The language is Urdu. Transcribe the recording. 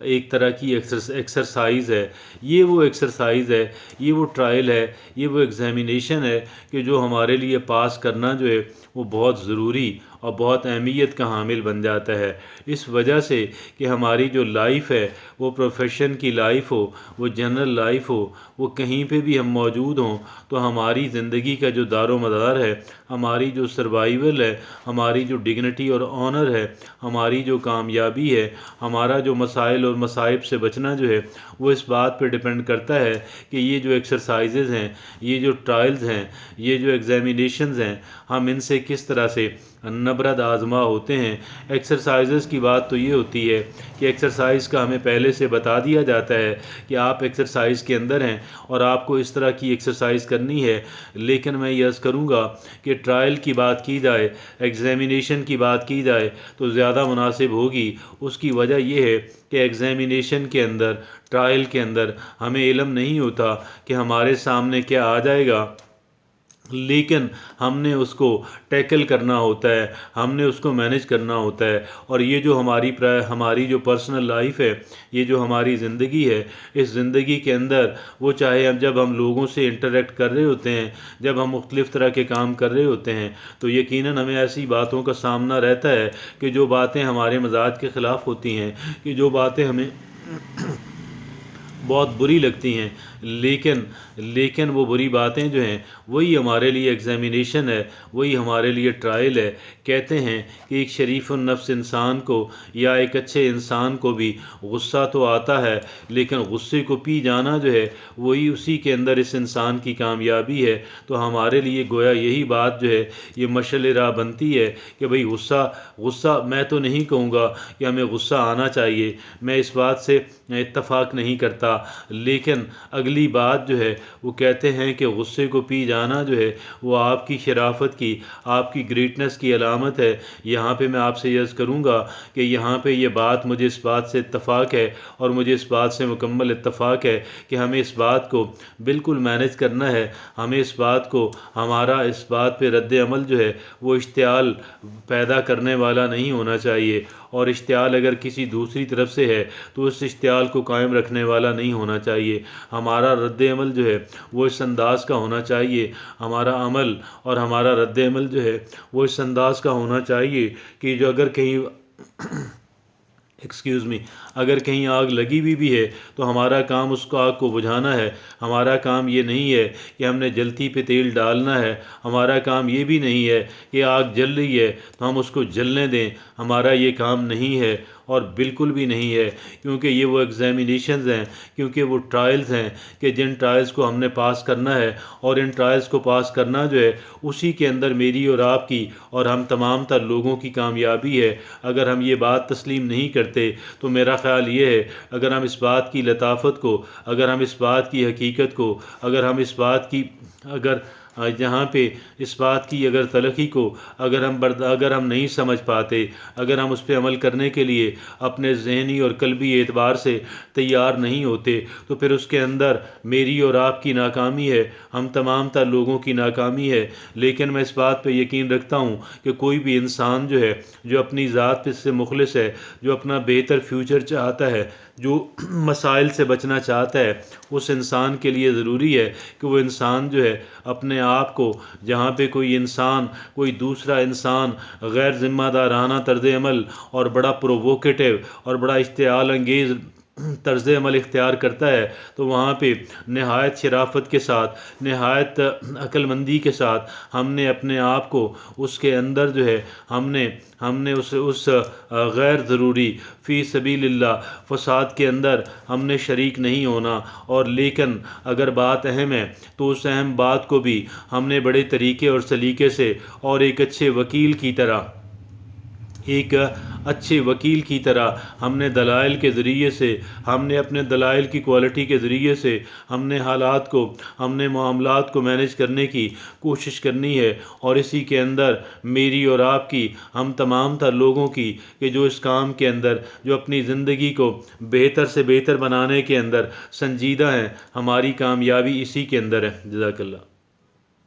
ایک طرح کی ایکسرسائز ہے، یہ وہ ایکسرسائز ہے، یہ وہ ٹرائل ہے، یہ وہ ایگزامینیشن ہے کہ جو ہمارے لیے پاس کرنا جو ہے وہ بہت ضروری اور بہت اہمیت کا حامل بن جاتا ہے۔ اس وجہ سے کہ ہماری جو لائف ہے وہ پروفیشن کی لائف ہو، وہ جنرل لائف ہو، وہ کہیں پہ بھی ہم موجود ہوں تو ہماری زندگی کا جو دار و مدار ہے، ہماری جو سروائیول ہے، ہماری جو ڈگنیٹی اور آنر ہے، ہماری جو کامیابی ہے، ہمارا جو مسائل اور مصائب سے بچنا جو ہے وہ اس بات پہ ڈپینڈ کرتا ہے کہ یہ جو ایکسرسائزز ہیں، یہ جو ٹرائلز ہیں، یہ جو ایگزامینیشنز ہیں، ہم ان سے کس طرح سے نبرد آزما ہوتے ہیں۔ ایکسرسائزز کی بات تو یہ ہوتی ہے کہ ایکسرسائز کا ہمیں پہلے سے بتا دیا جاتا ہے کہ آپ ایکسرسائز کے اندر ہیں اور آپ کو اس طرح کی ایکسرسائز کرنی ہے، لیکن میں یہ عرض کروں گا کہ ٹرائل کی بات کی جائے، ایگزامینیشن کی بات کی جائے تو زیادہ مناسب ہوگی۔ اس کی وجہ یہ ہے کہ ایگزامینیشن کے اندر، ٹرائل کے اندر ہمیں علم نہیں ہوتا کہ ہمارے سامنے کیا آ جائے گا، لیکن ہم نے اس کو ٹیکل کرنا ہوتا ہے، ہم نے اس کو مینیج کرنا ہوتا ہے، اور یہ جو ہماری جو پرسنل لائف ہے، یہ جو ہماری زندگی ہے، اس زندگی کے اندر وہ چاہے جب ہم لوگوں سے انٹریکٹ کر رہے ہوتے ہیں، جب ہم مختلف طرح کے کام کر رہے ہوتے ہیں تو یقیناً ہمیں ایسی باتوں کا سامنا رہتا ہے کہ جو باتیں ہمارے مزاج کے خلاف ہوتی ہیں، کہ جو باتیں ہمیں بہت بری لگتی ہیں، لیکن وہ بری باتیں جو ہیں وہی ہمارے لیے ایگزامینیشن ہے، وہی ہمارے لیے ٹرائل ہے۔ کہتے ہیں کہ ایک شریف النفس انسان کو یا ایک اچھے انسان کو بھی غصہ تو آتا ہے، لیکن غصے کو پی جانا جو ہے وہی اسی کے اندر اس انسان کی کامیابی ہے۔ تو ہمارے لیے گویا یہی بات جو ہے یہ مشعل راہ بنتی ہے کہ بھئی غصہ میں تو نہیں کہوں گا کہ ہمیں غصہ آنا چاہیے، میں اس بات سے اتفاق نہیں کرتا، لیکن اگلی بات جو ہے وہ کہتے ہیں کہ غصے کو پی جانا جو ہے وہ آپ کی شرافت کی، آپ کی گریٹنس کی علامت ہے۔ یہاں پہ میں آپ سے یہ عرض کروں گا کہ یہاں پہ یہ بات مجھے اس بات سے اتفاق ہے اور مجھے اس بات سے مکمل اتفاق ہے کہ ہمیں اس بات کو بالکل مینیج کرنا ہے، ہمیں اس بات کو، ہمارا اس بات پہ رد عمل جو ہے وہ اشتعال پیدا کرنے والا نہیں ہونا چاہیے، اور اشتعال اگر کسی دوسری طرف سے ہے تو اس اشتعال کو قائم رکھنے والا نہیں ہونا چاہیے۔ ہمارا رد عمل جو ہے وہ اس انداز کا ہونا چاہیے، ہمارا عمل اور ہمارا رد عمل جو ہے وہ اس انداز کا ہونا چاہیے کہ جو اگر کہیں اگر کہیں آگ لگی ہوئی بھی ہے تو ہمارا کام اس کو آگ کو بجھانا ہے، ہمارا کام یہ نہیں ہے کہ ہم نے جلتی پہ تیل ڈالنا ہے، ہمارا کام یہ بھی نہیں ہے کہ آگ جل رہی ہے تو ہم اس کو جلنے دیں، ہمارا یہ کام نہیں ہے اور بالکل بھی نہیں ہے، کیونکہ یہ وہ ایگزامینیشنز ہیں، کیونکہ وہ ٹرائلز ہیں کہ جن ٹرائلز کو ہم نے پاس کرنا ہے، اور ان ٹرائلز کو پاس کرنا جو ہے اسی کے اندر میری اور آپ کی اور ہم تمام تر لوگوں کی کامیابی ہے۔ اگر ہم یہ بات تسلیم نہیں کرتے تو میرا خیال یہ ہے اگر ہم اس بات کی لطافت کو، اگر ہم اس بات کی حقیقت کو، اگر ہم اس بات کی یہاں پہ اس بات کی اگر تلخی کو اگر ہم نہیں سمجھ پاتے، اگر ہم اس پہ عمل کرنے کے لیے اپنے ذہنی اور قلبی اعتبار سے تیار نہیں ہوتے تو پھر اس کے اندر میری اور آپ کی ناکامی ہے، ہم تمام تر لوگوں کی ناکامی ہے۔ لیکن میں اس بات پہ یقین رکھتا ہوں کہ کوئی بھی انسان جو ہے جو اپنی ذات سے مخلص ہے، جو اپنا بہتر فیوچر چاہتا ہے، جو مسائل سے بچنا چاہتا ہے، اس انسان کے لیے ضروری ہے کہ وہ انسان جو ہے اپنے آپ کو، جہاں پہ کوئی دوسرا انسان غیر ذمہ دارانہ طرز عمل اور بڑا پرووکیٹو اور بڑا اشتعال انگیز طرز عمل اختیار کرتا ہے تو وہاں پہ نہایت شرافت کے ساتھ، نہایت عقل مندی کے ساتھ ہم نے اپنے آپ کو اس کے اندر جو ہے ہم نے اس غیر ضروری فی سبیل اللہ فساد کے اندر ہم نے شریک نہیں ہونا، اور لیکن اگر بات اہم ہے تو اس اہم بات کو بھی ہم نے بڑے طریقے اور سلیقے سے اور ایک اچھے وکیل کی طرح ہم نے دلائل کے ذریعے سے، ہم نے اپنے دلائل کی کوالٹی کے ذریعے سے ہم نے حالات کو، ہم نے معاملات کو مینیج کرنے کی کوشش کرنی ہے، اور اسی کے اندر میری اور آپ کی، ہم تمام تر لوگوں کی کہ جو اس کام کے اندر، جو اپنی زندگی کو بہتر سے بہتر بنانے کے اندر سنجیدہ ہیں، ہماری کامیابی اسی کے اندر ہے۔ جزاک اللہ۔